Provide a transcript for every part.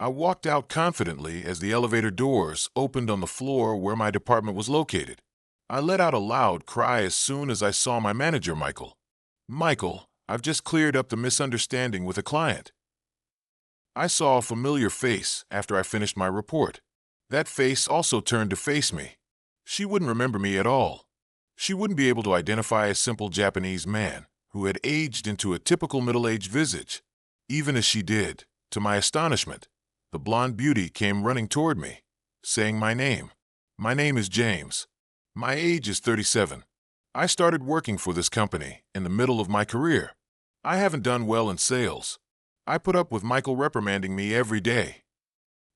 I walked out confidently as the elevator doors opened on the floor where my department was located. I let out a loud cry as soon as I saw my manager, Michael. Michael, I've just cleared up the misunderstanding with a client. I saw a familiar face after I finished my report. That face also turned to face me. She wouldn't remember me at all. She wouldn't be able to identify a simple Japanese man who had aged into a typical middle-aged visage. Even as she did, to my astonishment, the blonde beauty came running toward me, saying my name. My name is James. My age is 37. I started working for this company in the middle of my career. I haven't done well in sales. I put up with Michael reprimanding me every day.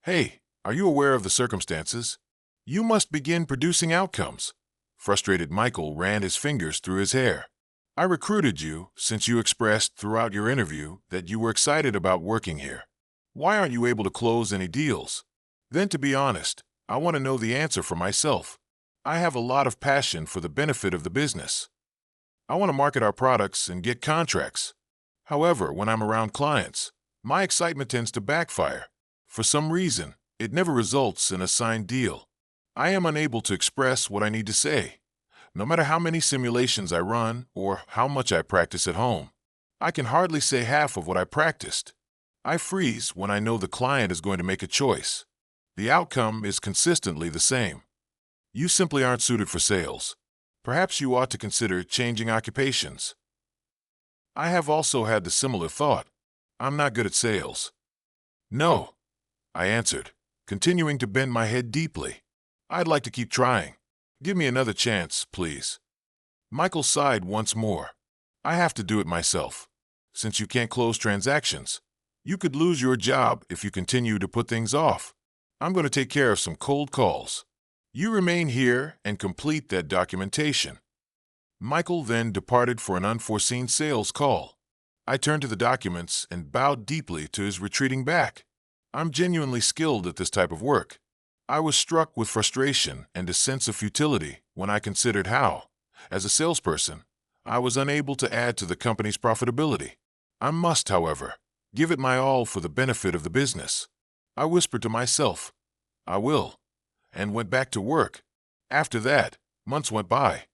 Hey, are you aware of the circumstances? You must begin producing outcomes. Frustrated Michael ran his fingers through his hair. I recruited you since you expressed throughout your interview that you were excited about working here. Why aren't you able to close any deals? Then, to be honest, I want to know the answer for myself. I have a lot of passion for the benefit of the business. I want to market our products and get contracts. However, when I'm around clients, my excitement tends to backfire. For some reason, it never results in a signed deal. I am unable to express what I need to say. No matter how many simulations I run or how much I practice at home, I can hardly say half of what I practiced. I freeze when I know the client is going to make a choice. The outcome is consistently the same. You simply aren't suited for sales. Perhaps you ought to consider changing occupations. I have also had the similar thought. I'm not good at sales. No, I answered, continuing to bend my head deeply. I'd like to keep trying. Give me another chance, please. Michael sighed once more. I have to do it myself. Since you can't close transactions, you could lose your job if you continue to put things off. I'm going to take care of some cold calls. You remain here and complete that documentation. Michael then departed for an unforeseen sales call. I turned to the documents and bowed deeply to his retreating back. I'm genuinely skilled at this type of work. I was struck with frustration and a sense of futility when I considered how, as a salesperson, I was unable to add to the company's profitability. I must, however, give it my all for the benefit of the business. I whispered to myself, I will, and went back to work. After that, months went by.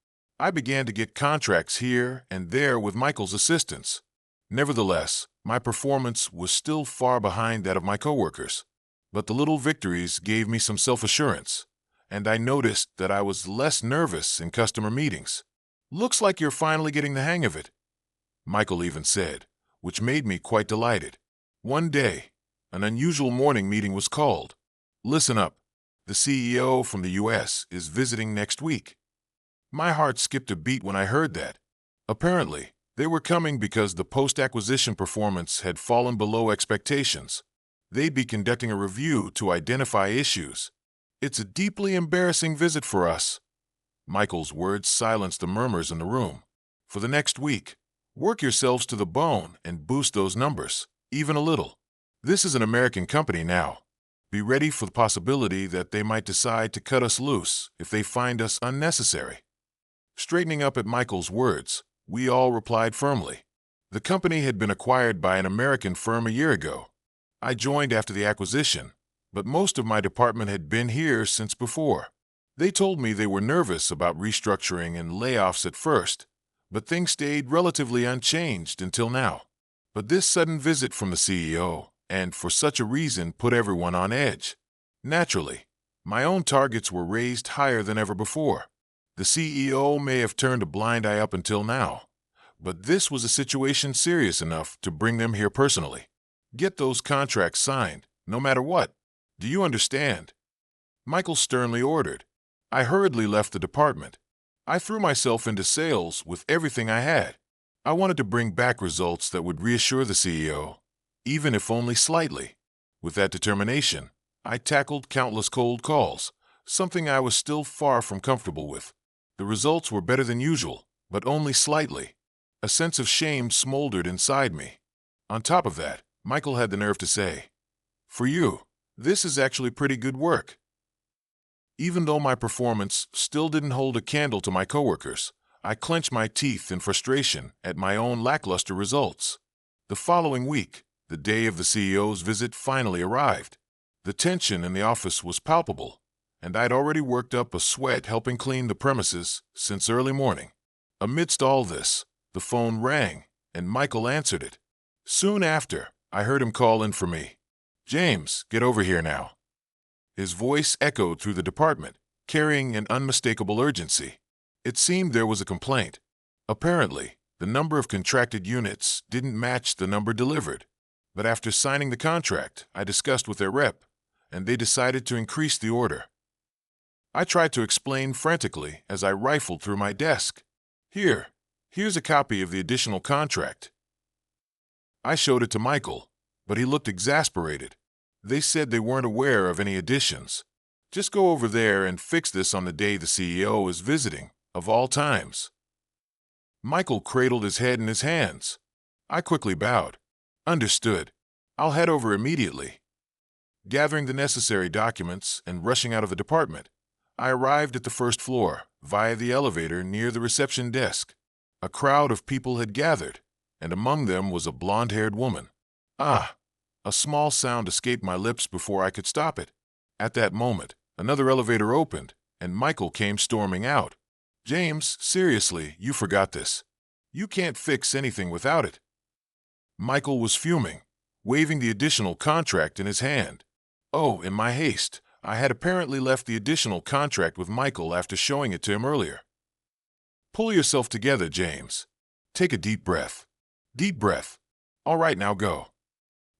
I began to get contracts here and there with Michael's assistance. Nevertheless, my performance was still far behind that of my coworkers. But the little victories gave me some self-assurance, and I noticed that I was less nervous in customer meetings. Looks like you're finally getting the hang of it, Michael even said, which made me quite delighted. One day, an unusual morning meeting was called. Listen up, the CEO from the US is visiting next week. My heart skipped a beat when I heard that. Apparently, they were coming because the post-acquisition performance had fallen below expectations. They'd be conducting a review to identify issues. It's a deeply embarrassing visit for us. Michael's words silenced the murmurs in the room. For the next week, work yourselves to the bone and boost those numbers, even a little. This is an American company now. Be ready for the possibility that they might decide to cut us loose if they find us unnecessary. Straightening up at Michael's words, we all replied firmly. The company had been acquired by an American firm a year ago. I joined after the acquisition, but most of my department had been here since before. They told me they were nervous about restructuring and layoffs at first, but things stayed relatively unchanged until now. But this sudden visit from the CEO, and for such a reason, put everyone on edge. Naturally, my own targets were raised higher than ever before. The CEO may have turned a blind eye up until now, but this was a situation serious enough to bring them here personally. Get those contracts signed, no matter what. Do you understand? Michael sternly ordered. I hurriedly left the department. I threw myself into sales with everything I had. I wanted to bring back results that would reassure the CEO, even if only slightly. With that determination, I tackled countless cold calls, something I was still far from comfortable with. The results were better than usual, but only slightly. A sense of shame smoldered inside me. On top of that, Michael had the nerve to say, "For you, this is actually pretty good work." Even though my performance still didn't hold a candle to my coworkers, I clenched my teeth in frustration at my own lackluster results. The following week, The day of the CEO's visit finally arrived. The tension in the office was palpable, and I'd already worked up a sweat helping clean the premises since early morning. Amidst all this, the phone rang, and Michael answered it. Soon after, I heard him call in for me. "James, get over here now." His voice echoed through the department, carrying an unmistakable urgency. It seemed there was a complaint. Apparently, the number of contracted units didn't match the number delivered. But after signing the contract, I discussed with their rep, and they decided to increase the order. I tried to explain frantically as I rifled through my desk. Here's a copy of the additional contract. I showed it to Michael, but he looked exasperated. They said they weren't aware of any additions. Just go over there and fix this on the day the CEO is visiting, of all times. Michael cradled his head in his hands. I quickly bowed. Understood. I'll head over immediately. Gathering the necessary documents and rushing out of the department, I arrived at the first floor via the elevator near the reception desk. A crowd of people had gathered, and among them was a blonde-haired woman. Ah! A small sound escaped my lips before I could stop it. At that moment, another elevator opened, and Michael came storming out. "James, seriously, you forgot this. You can't fix anything without it." Michael was fuming, waving the additional contract in his hand. Oh, in my haste, I had apparently left the additional contract with Michael after showing it to him earlier. "Pull yourself together, James. Take a deep breath. Deep breath. All right, now go."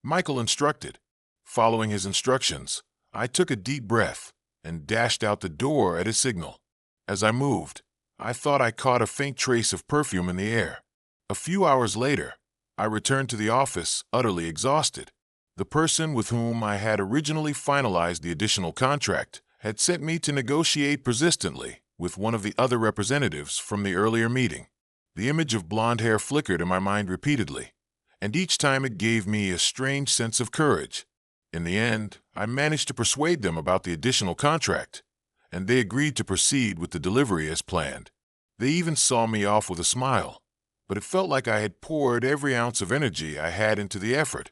Michael instructed. Following his instructions, I took a deep breath and dashed out the door at his signal. As I moved, I thought I caught a faint trace of perfume in the air. A few hours later, I returned to the office utterly exhausted. The person with whom I had originally finalized the additional contract had sent me to negotiate persistently with one of the other representatives from the earlier meeting. The image of blonde hair flickered in my mind repeatedly, and each time it gave me a strange sense of courage. In the end, I managed to persuade them about the additional contract, and they agreed to proceed with the delivery as planned. They even saw me off with a smile, but it felt like I had poured every ounce of energy I had into the effort,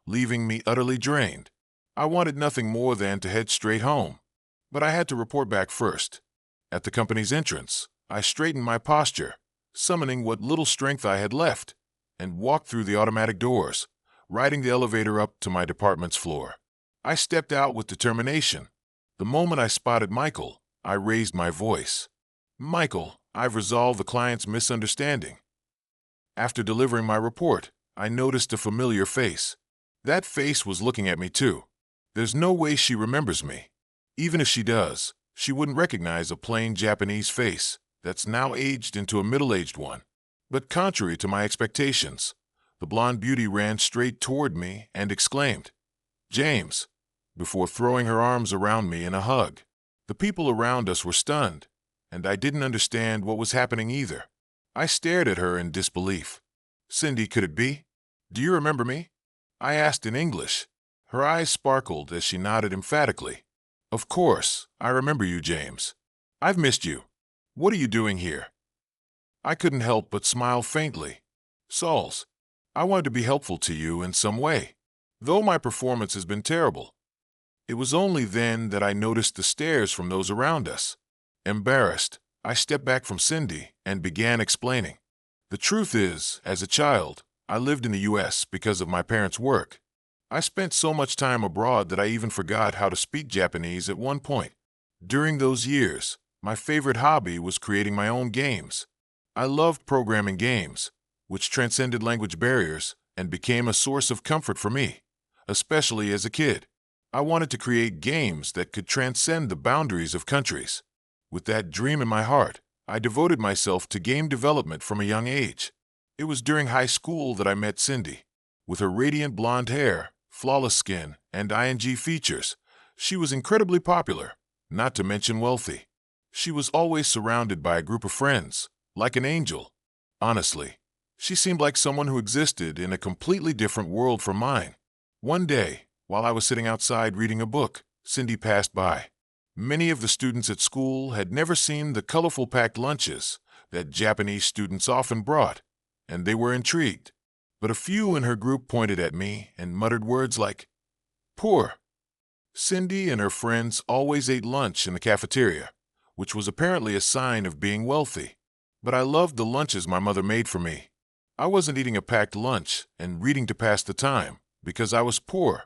leaving me utterly drained. I wanted nothing more than to head straight home, but I had to report back first. At the company's entrance, I straightened my posture, summoning what little strength I had left, and walked through the automatic doors, riding the elevator up to my department's floor. I stepped out with determination. The moment I spotted Michael, I raised my voice. "Michael, I've resolved the client's misunderstanding." After delivering my report, I noticed a familiar face. That face was looking at me too. There's no way she remembers me. Even if she does, she wouldn't recognize a plain Japanese face that's now aged into a middle-aged one. But contrary to my expectations, the blonde beauty ran straight toward me and exclaimed, "James," before throwing her arms around me in a hug. The people around us were stunned, and I didn't understand what was happening either. I stared at her in disbelief. "Cindy, could it be? Do you remember me?" I asked in English. Her eyes sparkled as she nodded emphatically. "Of course, I remember you, James. I've missed you. What are you doing here?" I couldn't help but smile faintly. "Sauls, I wanted to be helpful to you in some way, though my performance has been terrible." It was only then that I noticed the stares from those around us. Embarrassed, I stepped back from Cindy and began explaining. "The truth is, as a child, I lived in the U.S. because of my parents' work. I spent so much time abroad that I even forgot how to speak Japanese at one point. During those years, my favorite hobby was creating my own games. I loved programming games, which transcended language barriers and became a source of comfort for me, especially as a kid. I wanted to create games that could transcend the boundaries of countries. With that dream in my heart, I devoted myself to game development from a young age. It was during high school that I met Cindy. With her radiant blonde hair, flawless skin, and ing features, she was incredibly popular, not to mention wealthy. She was always surrounded by a group of friends, like an angel. Honestly, she seemed like someone who existed in a completely different world from mine. One day, while I was sitting outside reading a book, Cindy passed by. Many of the students at school had never seen the colorful packed lunches that Japanese students often brought, and they were intrigued. but a few in her group pointed at me and muttered words like, poor. Cindy and her friends always ate lunch in the cafeteria, which was apparently a sign of being wealthy. But I loved the lunches my mother made for me. I wasn't eating a packed lunch and reading to pass the time because I was poor.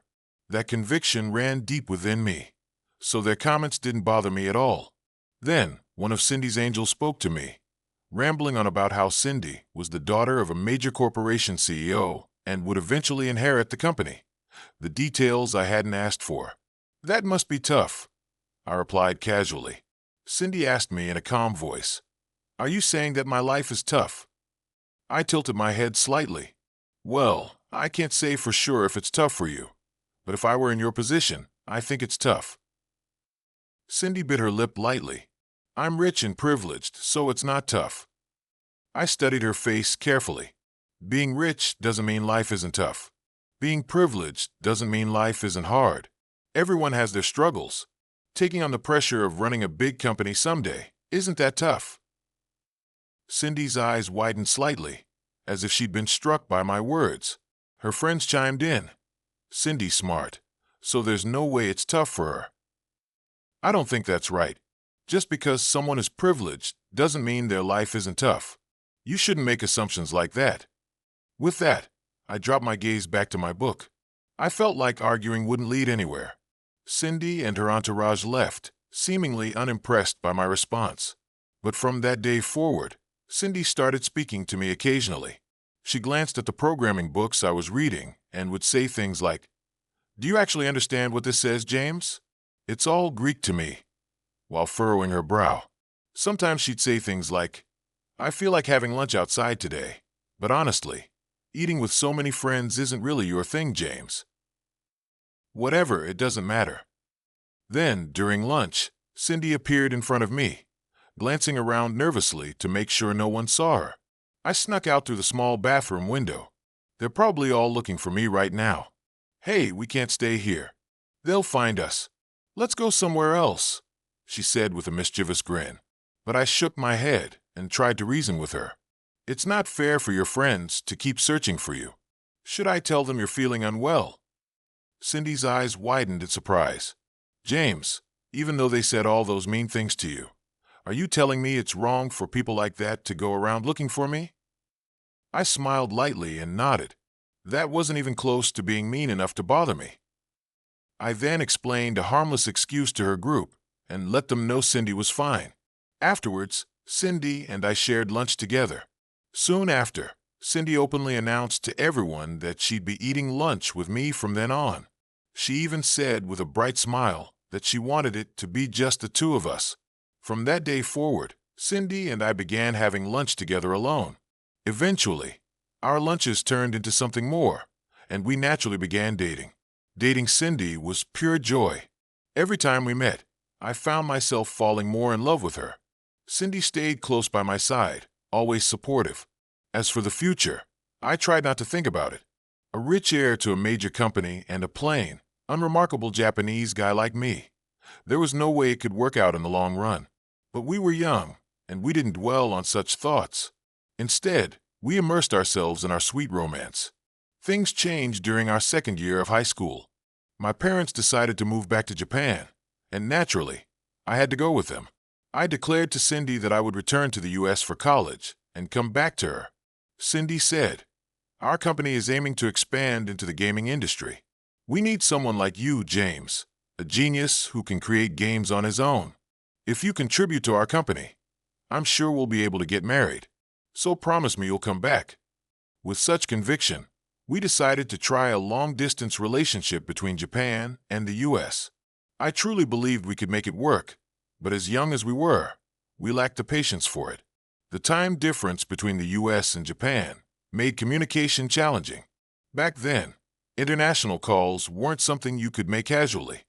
That conviction ran deep within me, so their comments didn't bother me at all. Then, one of Cindy's angels spoke to me, rambling on about how Cindy was the daughter of a major corporation CEO and would eventually inherit the company. The details I hadn't asked for. That must be tough, I replied casually. Cindy asked me in a calm voice, are you saying that my life is tough? I tilted my head slightly. Well, I can't say for sure if it's tough for you, but if I were in your position, I think it's tough. Cindy bit her lip lightly. I'm rich and privileged, so it's not tough. I studied her face carefully. Being rich doesn't mean life isn't tough. Being privileged doesn't mean life isn't hard. Everyone has their struggles. Taking on the pressure of running a big company someday, isn't that tough? Cindy's eyes widened slightly, as if she'd been struck by my words. Her friends chimed in. Cindy's smart, so there's no way it's tough for her. I don't think that's right. Just because someone is privileged doesn't mean their life isn't tough. You shouldn't make assumptions like that. With that, I dropped my gaze back to my book. I felt like arguing wouldn't lead anywhere. Cindy and her entourage left, seemingly unimpressed by my response. But from that day forward, Cindy started speaking to me occasionally. She glanced at the programming books I was reading and would say things like, do you actually understand what this says, James? It's all Greek to me, while furrowing her brow. Sometimes she'd say things like, I feel like having lunch outside today, but honestly, eating with so many friends isn't really your thing, James. Whatever, it doesn't matter. Then, during lunch, Cindy appeared in front of me, glancing around nervously to make sure no one saw her. I snuck out through the small bathroom window. They're probably all looking for me right now. Hey, we can't stay here. They'll find us. Let's go somewhere else, she said with a mischievous grin. But I shook my head and tried to reason with her. It's not fair for your friends to keep searching for you. Should I tell them you're feeling unwell? Cindy's eyes widened in surprise. James, even though they said all those mean things to you, are you telling me it's wrong for people like that to go around looking for me? I smiled lightly and nodded. That wasn't even close to being mean enough to bother me. I then explained a harmless excuse to her group and let them know Cindy was fine. Afterwards, Cindy and I shared lunch together. Soon after, Cindy openly announced to everyone that she'd be eating lunch with me from then on. She even said with a bright smile that she wanted it to be just the two of us. From that day forward, Cindy and I began having lunch together alone. Eventually, our lunches turned into something more, and we naturally began dating. Dating Cindy was pure joy. Every time we met, I found myself falling more in love with her. Cindy stayed close by my side, always supportive. As for the future, I tried not to think about it. A rich heir to a major company and a plain, unremarkable Japanese guy like me. There was no way it could work out in the long run. But we were young, and we didn't dwell on such thoughts. Instead, we immersed ourselves in our sweet romance. Things changed during our second year of high school. My parents decided to move back to Japan, and naturally, I had to go with them. I declared to Cindy that I would return to the U.S. for college and come back to her. Cindy said, our company is aiming to expand into the gaming industry. We need someone like you, James, a genius who can create games on his own. If you contribute to our company, I'm sure we'll be able to get married. So promise me you'll come back. With such conviction, we decided to try a long-distance relationship between Japan and the U.S. I truly believed we could make it work, but as young as we were, we lacked the patience for it. The time difference between the U.S. and Japan made communication challenging. Back then, international calls weren't something you could make casually.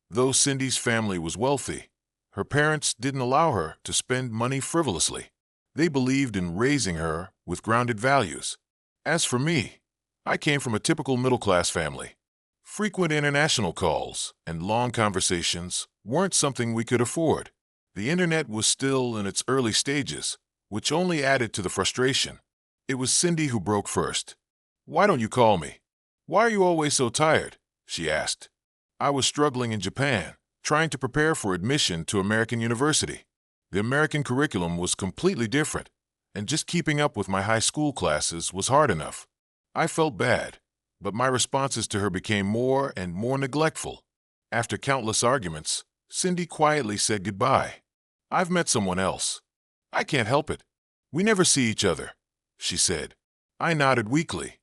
Though Cindy's family was wealthy, her parents didn't allow her to spend money frivolously. They believed in raising her with grounded values. As for me, I came from a typical middle-class family. Frequent international calls and long conversations weren't something we could afford. The internet was still in its early stages, which only added to the frustration. It was Cindy who broke first. Why don't you call me? Why are you always so tired? She asked. I was struggling in Japan, trying to prepare for admission to American university. The American curriculum was completely different, and just keeping up with my high school classes was hard enough. I felt bad, but my responses to her became more and more neglectful. After countless arguments, Cindy quietly said goodbye. I've met someone else. I can't help it. We never see each other, she said. I nodded weakly.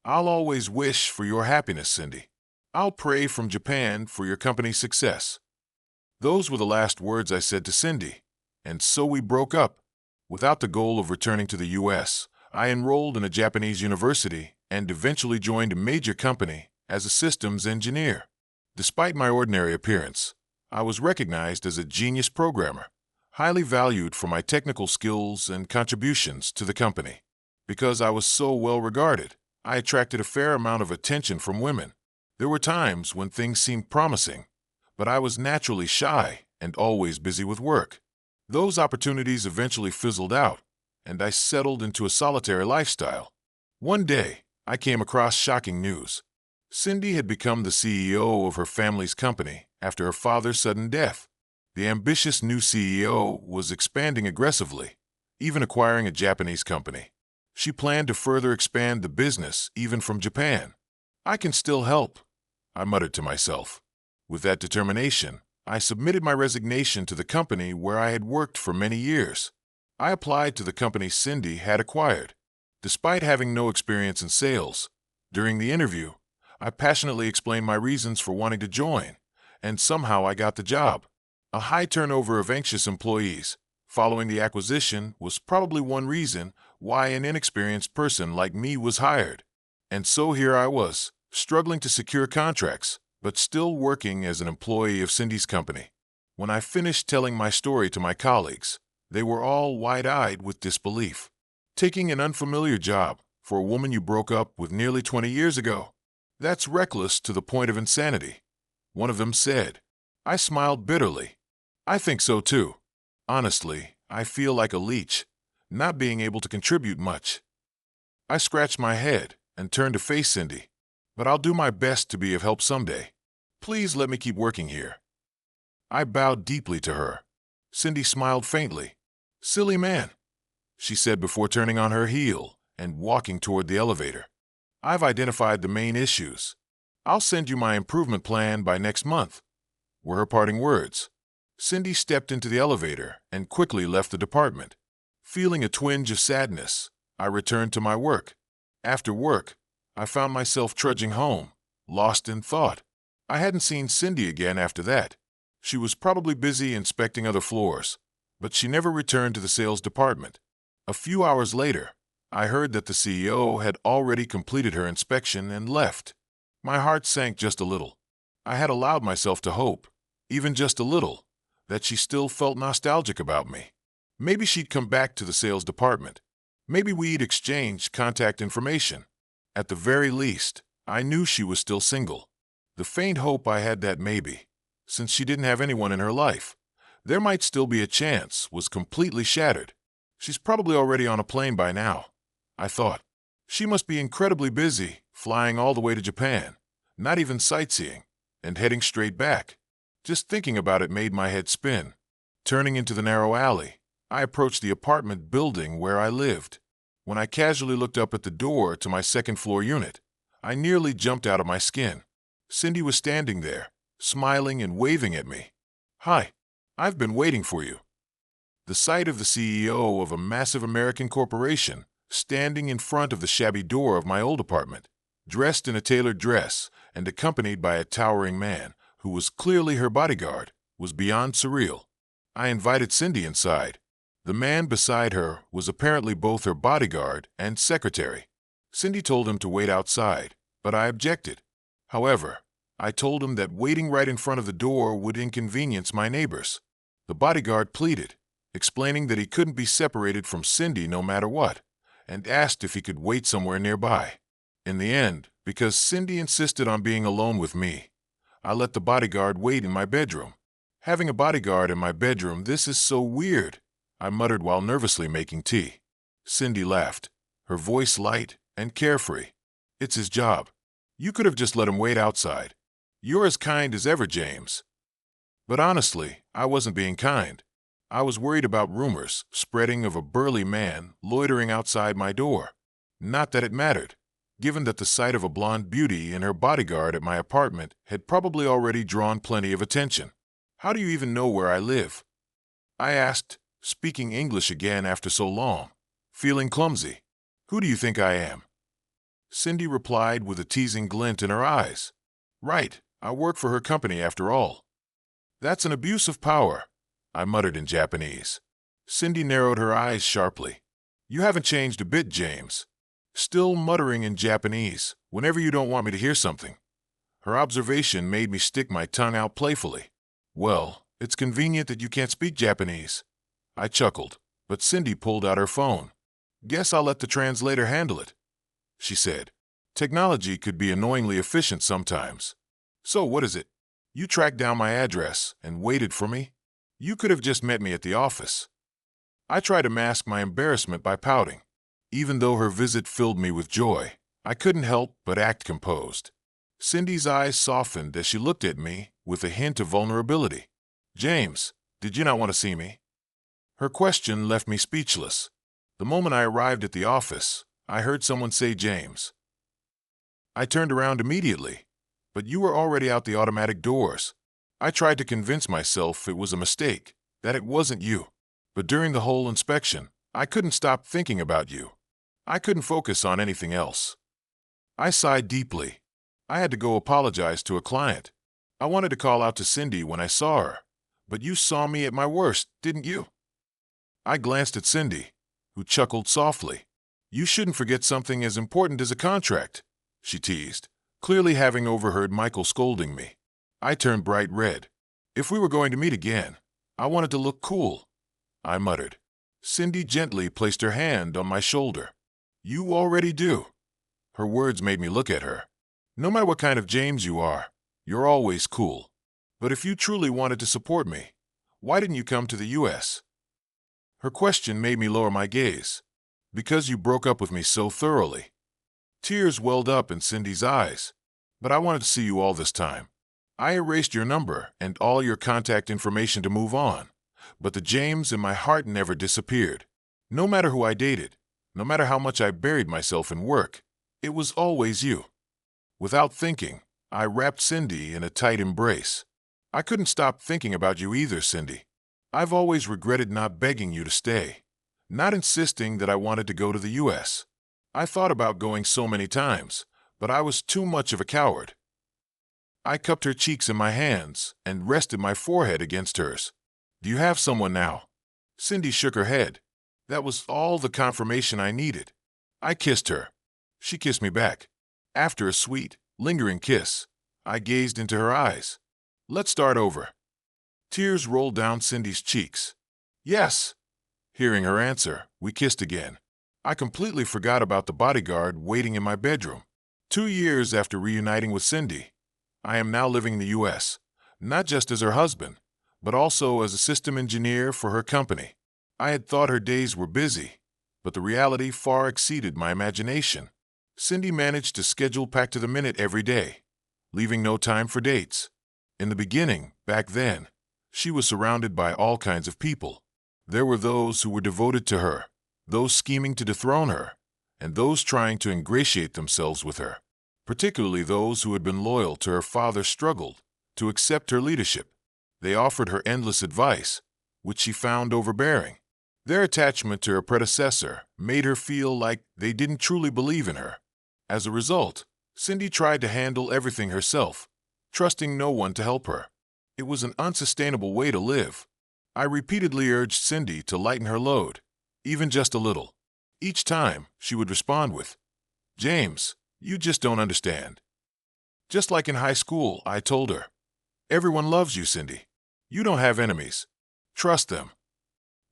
I'll always wish for your happiness, Cindy. I'll pray from Japan for your company's success. Those were the last words I said to Cindy, and so we broke up. Without the goal of returning to the U.S., I enrolled in a Japanese university and eventually joined a major company as a systems engineer. Despite my ordinary appearance, I was recognized as a genius programmer, highly valued for my technical skills and contributions to the company. Because I was so well regarded, I attracted a fair amount of attention from women. There were times when things seemed promising, but I was naturally shy and always busy with work. Those opportunities eventually fizzled out, and I settled into a solitary lifestyle. One day, I came across shocking news. Cindy had become the CEO of her family's company after her father's sudden death. The ambitious new CEO was expanding aggressively, even acquiring a Japanese company. She planned to further expand the business even from Japan. I can still help, I muttered to myself. With that determination, I submitted my resignation to the company where I had worked for many years. I applied to the company Cindy had acquired. Despite having no experience in sales, during the interview, I passionately explained my reasons for wanting to join, and somehow I got the job. A high turnover of anxious employees following the acquisition was probably one reason why an inexperienced person like me was hired. And so here I was, struggling to secure contracts, but still working as an employee of Cindy's company. When I finished telling my story to my colleagues, they were all wide-eyed with disbelief. Taking an unfamiliar job for a woman you broke up with nearly 20 years ago, that's reckless to the point of insanity, one of them said. I smiled bitterly. I think so too. Honestly, I feel like a leech, not being able to contribute much. I scratched my head and turned to face Cindy, but I'll do my best to be of help someday. Please let me keep working here. I bowed deeply to her. Cindy smiled faintly. Silly man, she said before turning on her heel and walking toward the elevator. I've identified the main issues. I'll send you my improvement plan by next month, were her parting words. Cindy stepped into the elevator and quickly left the department. Feeling a twinge of sadness, I returned to my work. After work, I found myself trudging home, lost in thought. I hadn't seen Cindy again after that. She was probably busy inspecting other floors, but she never returned to the sales department. A few hours later, I heard that the CEO had already completed her inspection and left. My heart sank just a little. I had allowed myself to hope, even just a little, that she still felt nostalgic about me. Maybe she'd come back to the sales department. Maybe we'd exchange contact information. At the very least, I knew she was still single. The faint hope I had that maybe, since she didn't have anyone in her life, there might still be a chance, was completely shattered. She's probably already on a plane by now, I thought. She must be incredibly busy, flying all the way to Japan, not even sightseeing, and heading straight back. Just thinking about it made my head spin. Turning into the narrow alley, I approached the apartment building where I lived. When I casually looked up at the door to my second-floor unit, I nearly jumped out of my skin. Cindy was standing there, smiling and waving at me. Hi, I've been waiting for you. The sight of the CEO of a massive American corporation standing in front of the shabby door of my old apartment, dressed in a tailored dress and accompanied by a towering man who was clearly her bodyguard, was beyond surreal. I invited Cindy inside. The man beside her was apparently both her bodyguard and secretary. Cindy told him to wait outside, but I objected. However, I told him that waiting right in front of the door would inconvenience my neighbors. The bodyguard pleaded, explaining that he couldn't be separated from Cindy no matter what, and asked if he could wait somewhere nearby. In the end, because Cindy insisted on being alone with me, I let the bodyguard wait in my bedroom. Having a bodyguard in my bedroom, this is so weird, I muttered while nervously making tea. Cindy laughed, her voice light and carefree. It's his job. You could have just let him wait outside. You're as kind as ever, James. But honestly, I wasn't being kind. I was worried about rumors spreading of a burly man loitering outside my door. Not that it mattered, given that the sight of a blonde beauty and her bodyguard at my apartment had probably already drawn plenty of attention. How do you even know where I live? I asked, speaking English again after so long, feeling clumsy. Who do you think I am? Cindy replied with a teasing glint in her eyes. Right, I work for her company after all. That's an abuse of power, I muttered in Japanese. Cindy narrowed her eyes sharply. You haven't changed a bit, James. Still muttering in Japanese, whenever you don't want me to hear something. Her observation made me stick my tongue out playfully. Well, it's convenient that you can't speak Japanese. I chuckled, but Cindy pulled out her phone. Guess I'll let the translator handle it, she said. Technology could be annoyingly efficient sometimes. So what is it? You tracked down my address and waited for me? You could have just met me at the office. I tried to mask my embarrassment by pouting. Even though her visit filled me with joy, I couldn't help but act composed. Cindy's eyes softened as she looked at me with a hint of vulnerability. James, did you not want to see me? Her question left me speechless. The moment I arrived at the office, I heard someone say James. I turned around immediately, but you were already out the automatic doors. I tried to convince myself it was a mistake, that it wasn't you. But during the whole inspection, I couldn't stop thinking about you. I couldn't focus on anything else. I sighed deeply. I had to go apologize to a client. I wanted to call out to Cindy when I saw her, but you saw me at my worst, didn't you? I glanced at Cindy, who chuckled softly. You shouldn't forget something as important as a contract, she teased, clearly having overheard Michael scolding me. I turned bright red. If we were going to meet again, I wanted to look cool, I muttered. Cindy gently placed her hand on my shoulder. You already do. Her words made me look at her. No matter what kind of James you are, you're always cool. But if you truly wanted to support me, why didn't you come to the U.S.? Her question made me lower my gaze. Because you broke up with me so thoroughly. Tears welled up in Cindy's eyes. But I wanted to see you all this time. I erased your number and all your contact information to move on. But the James in my heart never disappeared. No matter who I dated, no matter how much I buried myself in work, it was always you. Without thinking, I wrapped Cindy in a tight embrace. I couldn't stop thinking about you either, Cindy. I've always regretted not begging you to stay, not insisting that I wanted to go to the U.S. I thought about going so many times, but I was too much of a coward. I cupped her cheeks in my hands and rested my forehead against hers. Do you have someone now? Cindy shook her head. That was all the confirmation I needed. I kissed her. She kissed me back. After a sweet, lingering kiss, I gazed into her eyes. Let's start over. Tears rolled down Cindy's cheeks. Yes. Hearing her answer, we kissed again. I completely forgot about the bodyguard waiting in my bedroom. 2 years after reuniting with Cindy, I am now living in the U.S., not just as her husband, but also as a system engineer for her company. I had thought her days were busy, but the reality far exceeded my imagination. Cindy managed to schedule packed to the minute every day, leaving no time for dates. In the beginning, back then, she was surrounded by all kinds of people. There were those who were devoted to her, those scheming to dethrone her, and those trying to ingratiate themselves with her. Particularly those who had been loyal to her father struggled to accept her leadership. They offered her endless advice, which she found overbearing. Their attachment to her predecessor made her feel like they didn't truly believe in her. As a result, Cindy tried to handle everything herself, trusting no one to help her. It was an unsustainable way to live. I repeatedly urged Cindy to lighten her load, even just a little. Each time, she would respond with, James, you just don't understand. Just like in high school, I told her, everyone loves you, Cindy. You don't have enemies. Trust them.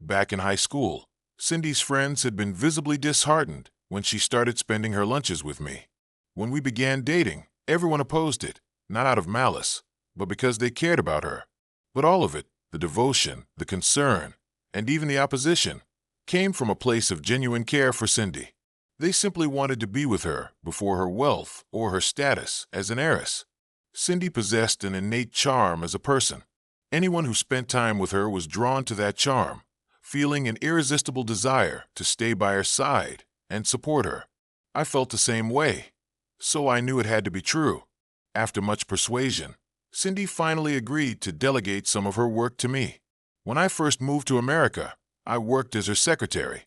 Back in high school, Cindy's friends had been visibly disheartened when she started spending her lunches with me. When we began dating, everyone opposed it, not out of malice, but because they cared about her. But all of it, the devotion, the concern, and even the opposition, came from a place of genuine care for Cindy. They simply wanted to be with her before her wealth or her status as an heiress. Cindy possessed an innate charm as a person. Anyone who spent time with her was drawn to that charm, feeling an irresistible desire to stay by her side and support her. I felt the same way, so I knew it had to be true. After much persuasion, Cindy finally agreed to delegate some of her work to me. When I first moved to America, I worked as her secretary.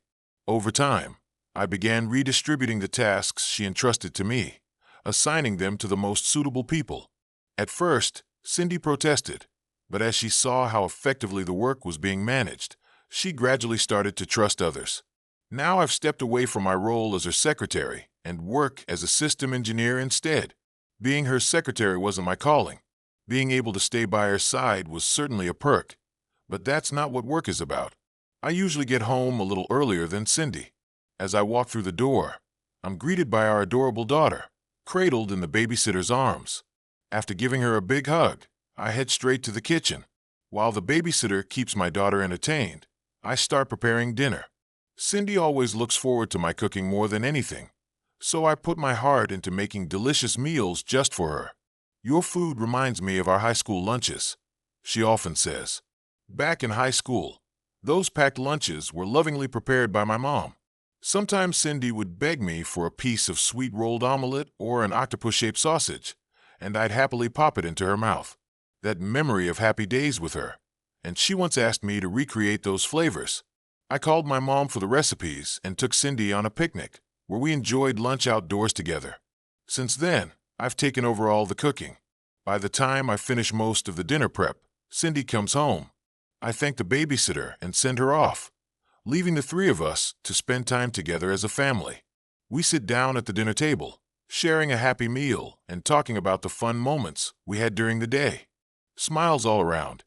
Over time, I began redistributing the tasks she entrusted to me, assigning them to the most suitable people. At first, Cindy protested, but as she saw how effectively the work was being managed, she gradually started to trust others. Now I've stepped away from my role as her secretary and work as a system engineer instead. Being her secretary wasn't my calling. Being able to stay by her side was certainly a perk, but that's not what work is about. I usually get home a little earlier than Cindy. As I walk through the door, I'm greeted by our adorable daughter, cradled in the babysitter's arms. After giving her a big hug, I head straight to the kitchen. While the babysitter keeps my daughter entertained, I start preparing dinner. Cindy always looks forward to my cooking more than anything, so I put my heart into making delicious meals just for her. "Your food reminds me of our high school lunches," she often says. Back in high school, those packed lunches were lovingly prepared by my mom. Sometimes Cindy would beg me for a piece of sweet rolled omelet or an octopus-shaped sausage, and I'd happily pop it into her mouth. That memory of happy days with her, and she once asked me to recreate those flavors. I called my mom for the recipes and took Cindy on a picnic, where we enjoyed lunch outdoors together. Since then, I've taken over all the cooking. By the time I finish most of the dinner prep, Cindy comes home. I thank the babysitter and send her off, leaving the three of us to spend time together as a family. We sit down at the dinner table, sharing a happy meal and talking about the fun moments we had during the day. Smiles all around,